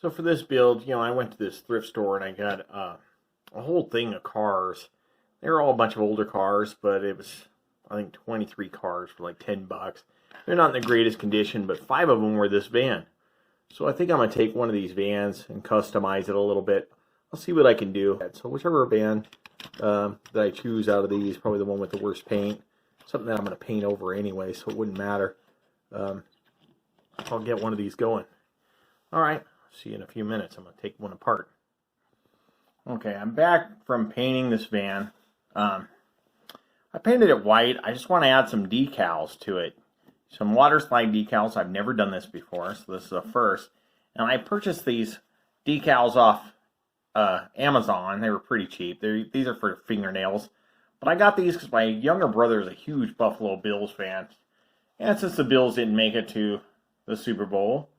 So for this build, I went to this thrift store and I got a whole thing of cars. They were all a bunch of older cars, but it was, I think, 23 cars for like 10 bucks. They're not in the greatest condition, but 5 of them were this van. So I think I'm going to take one of these vans and customize it a little bit. I'll see what I can do. So whichever van that I choose out of these, probably the one with the worst paint. Something that I'm going to paint over anyway, so it wouldn't matter. I'll get one of these going. Alright, see you in a few minutes. I'm going to take one apart. Okay, I'm back from painting this van. I painted it white. I just want to add some decals to it. Some water slide decals. I've never done this before, so this is a first. And I purchased these decals off Amazon. They were pretty cheap. These are for fingernails. But I got these because my younger brother is a huge Buffalo Bills fan. And since the Bills didn't make it to the Super Bowl,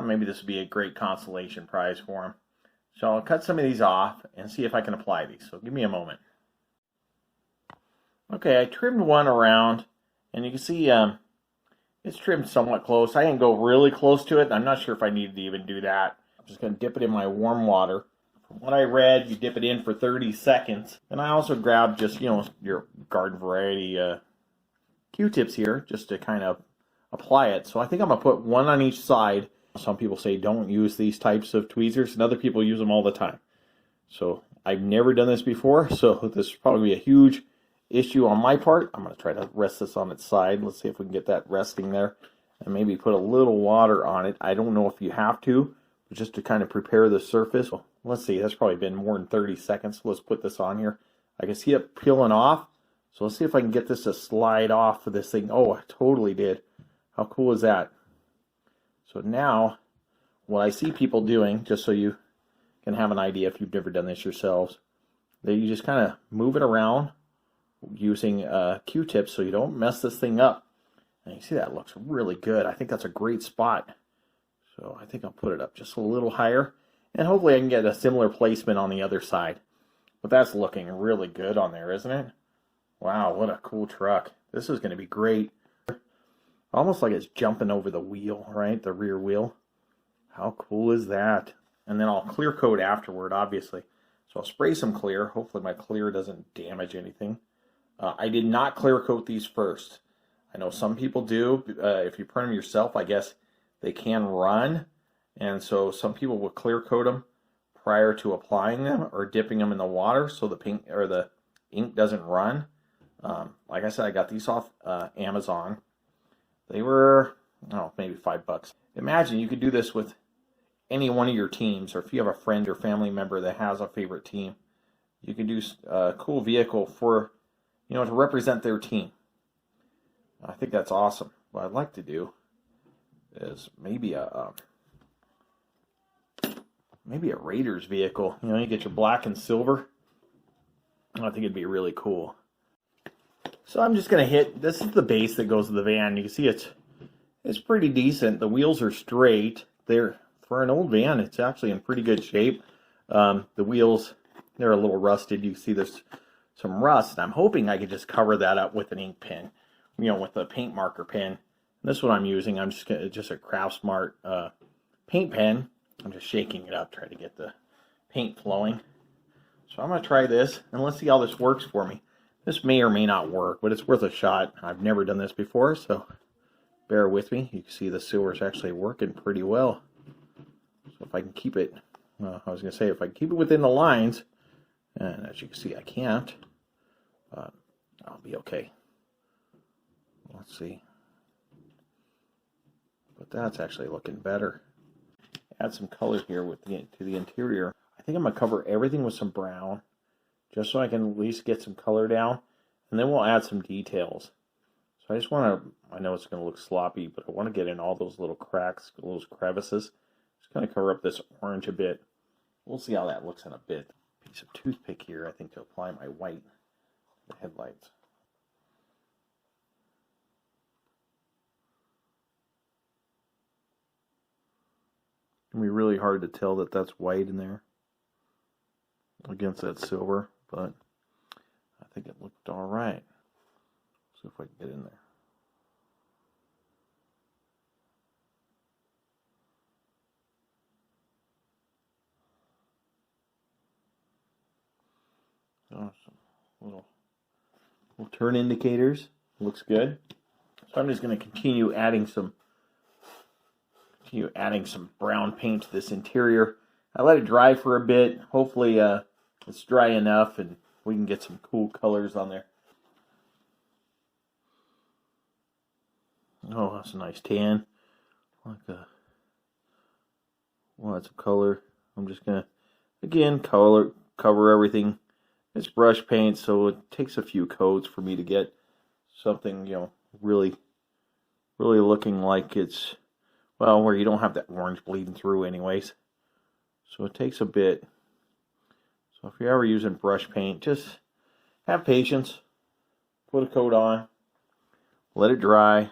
maybe this would be a great consolation prize for him. So I'll cut some of these off and see if I can apply these. So give me a moment. Okay, I trimmed one around, and you can see it's trimmed somewhat close. I didn't go really close to it. I'm not sure if I needed to even do that. I'm just going to dip it in my warm water. From what I read, you dip it in for 30 seconds. And I also grabbed just, your garden variety Q-tips here just to kind of apply it. So I think I'm going to put one on each side. Some people say don't use these types of tweezers, and other people use them all the time. So I've never done this before, so this is probably a huge issue on my part. I'm going to try to rest this on its side. Let's see if we can get that resting there. And maybe put a little water on it. I don't know if you have to, but just to kind of prepare the surface. Well, let's see, that's probably been more than 30 seconds. Let's put this on here. I can see it peeling off. So let's see if I can get this to slide off of this thing. Oh, I totally did. How cool is that? So now, what I see people doing, just so you can have an idea if you've never done this yourselves, that you just kind of move it around using Q-tips so you don't mess this thing up. And you see that looks really good. I think that's a great spot. So I think I'll put it up just a little higher. And hopefully I can get a similar placement on the other side. But that's looking really good on there, isn't it? Wow, what a cool truck. This is going to be great. Almost like it's jumping over the wheel, right? The rear wheel. How cool is that? And then I'll clear coat afterward, obviously. So I'll spray some clear. Hopefully my clear doesn't damage anything. I did not clear coat these first. I know some people do. If you print them yourself, I guess they can run. And so some people will clear coat them prior to applying them or dipping them in the water so the paint or the ink doesn't run. Like I said, I got these off Amazon. They were, maybe $5. Imagine you could do this with any one of your teams, or if you have a friend or family member that has a favorite team, you can do a cool vehicle for, to represent their team. I think that's awesome. What I'd like to do is maybe a Raiders vehicle. You get your black and silver. I think it'd be really cool. So I'm just going to hit, this is the base that goes to the van. You can see it's pretty decent. The wheels are straight. They're, for an old van, it's actually in pretty good shape. The wheels, they're a little rusted. You can see there's some rust. And I'm hoping I could just cover that up with an ink pen, with a paint marker pen. This is what I'm using. I'm just a Craftsmart paint pen. I'm just shaking it up, trying to get the paint flowing. So I'm going to try this, and let's see how this works for me. This may or may not work, but it's worth a shot. I've never done this before, so bear with me. You can see the sewer is actually working pretty well. So if I can keep it, I was going to say, if I can keep it within the lines, and as you can see, I can't, I'll be okay. Let's see. But that's actually looking better. Add some color here to the interior. I think I'm going to cover everything with some brown, just so I can at least get some color down, and then we'll add some details. So I just want to, I know it's going to look sloppy, but I want to get in all those little cracks, those crevices. Just kind of cover up this orange a bit. We'll see how that looks in a bit. Piece of toothpick here, I think, to apply my white to the headlights. It's going to be really hard to tell that that's white in there against that silver, but I think it looked all right. See if I can get in there. Some little turn indicators. Looks good. So I'm just going to continue adding some brown paint to this interior. I let it dry for a bit. Hopefully it's dry enough and we can get some cool colors on there. Oh, that's a nice tan. Lots of color. I'm just going to, again, cover everything. It's brush paint, so it takes a few coats for me to get something, really looking like it's, well, where you don't have that orange bleeding through anyways. So it takes a bit. So if you're ever using brush paint, just have patience. Put a coat on. Let it dry.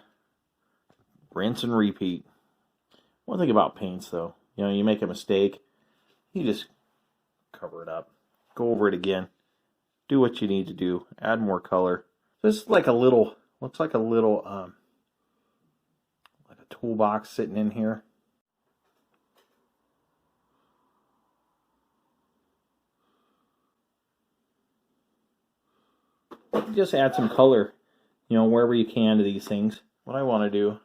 Rinse and repeat. One thing about paints, though, you make a mistake, you just cover it up. Go over it again. Do what you need to do. Add more color. This is like a little, looks like a little, like a toolbox sitting in here. Just add some color, wherever you can to these things. What I want to do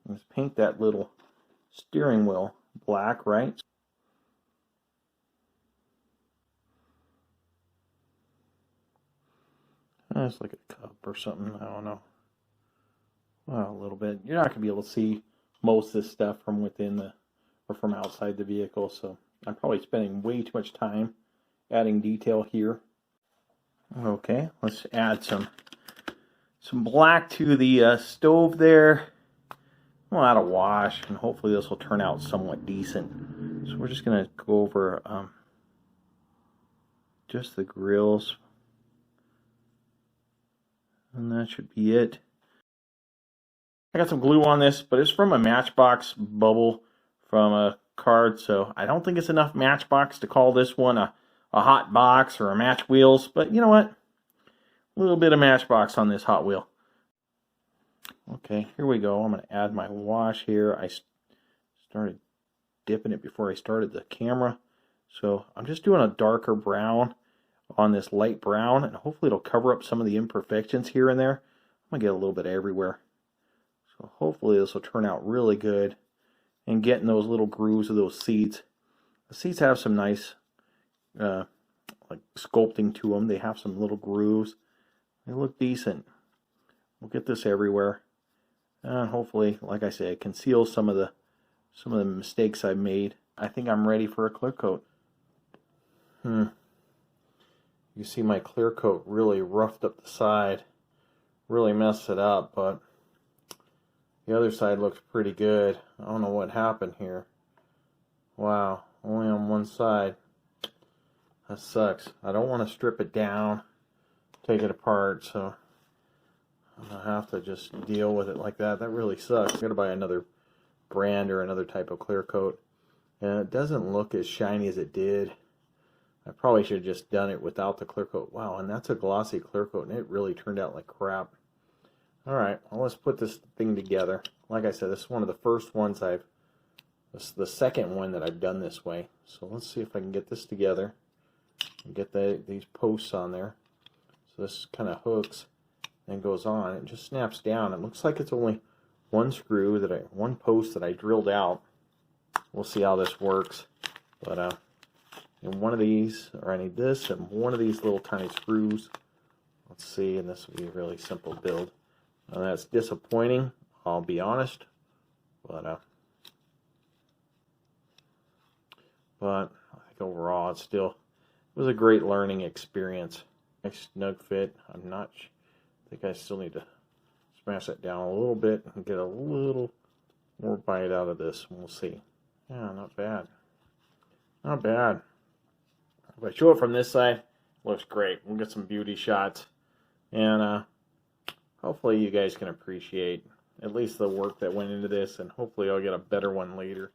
is paint that little steering wheel black, right? It's like a cup or something, I don't know. Well, a little bit. You're not going to be able to see most of this stuff from within or from outside the vehicle, so I'm probably spending way too much time adding detail here. Okay, let's add some black to the stove there. We'll add a wash, and hopefully this will turn out somewhat decent. So we're just going to go over just the grills. And that should be it. I got some glue on this, but it's from a Matchbox bubble from a card, so I don't think it's enough Matchbox to call this one a Hot Box or a Match Wheels, but you know what? A little bit of Matchbox on this Hot Wheel. Okay, here we go. I'm going to add my wash here. I started dipping it before I started the camera, so I'm just doing a darker brown on this light brown, and hopefully it'll cover up some of the imperfections here and there. I'm going to get a little bit everywhere. So hopefully this will turn out really good and getting those little grooves of those seats. The seats have some nice like sculpting to them. They have some little grooves. They look decent. We'll get this everywhere. Hopefully, like I say, conceal some of the mistakes I made. I think I'm ready for a clear coat. You see my clear coat really roughed up the side, really messed it up, but the other side looks pretty good. I don't know what happened here. Wow, only on one side. That sucks. I don't want to strip it down, take it apart, so I'm going to have to just deal with it like that. That really sucks. I'm going to buy another brand or another type of clear coat. And it doesn't look as shiny as it did. I probably should have just done it without the clear coat. Wow, and that's a glossy clear coat, and it really turned out like crap. Alright, well, let's put this thing together. Like I said, this is one of the first ones this is the second one that I've done this way. So let's see if I can get this together and get these posts on there. So this kind of hooks and goes on. It just snaps down. It looks like it's only one post that I drilled out. We'll see how this works. But and one of these, or I need this, and one of these little tiny screws. Let's see, and this will be a really simple build. Now that's disappointing, I'll be honest, but I think overall it was a great learning experience. Nice snug fit. I think I still need to smash it down a little bit and get a little more bite out of this. We'll see. Yeah, not bad. Not bad. If I show it from this side, it looks great. We'll get some beauty shots. And hopefully you guys can appreciate at least the work that went into this. And hopefully I'll get a better one later.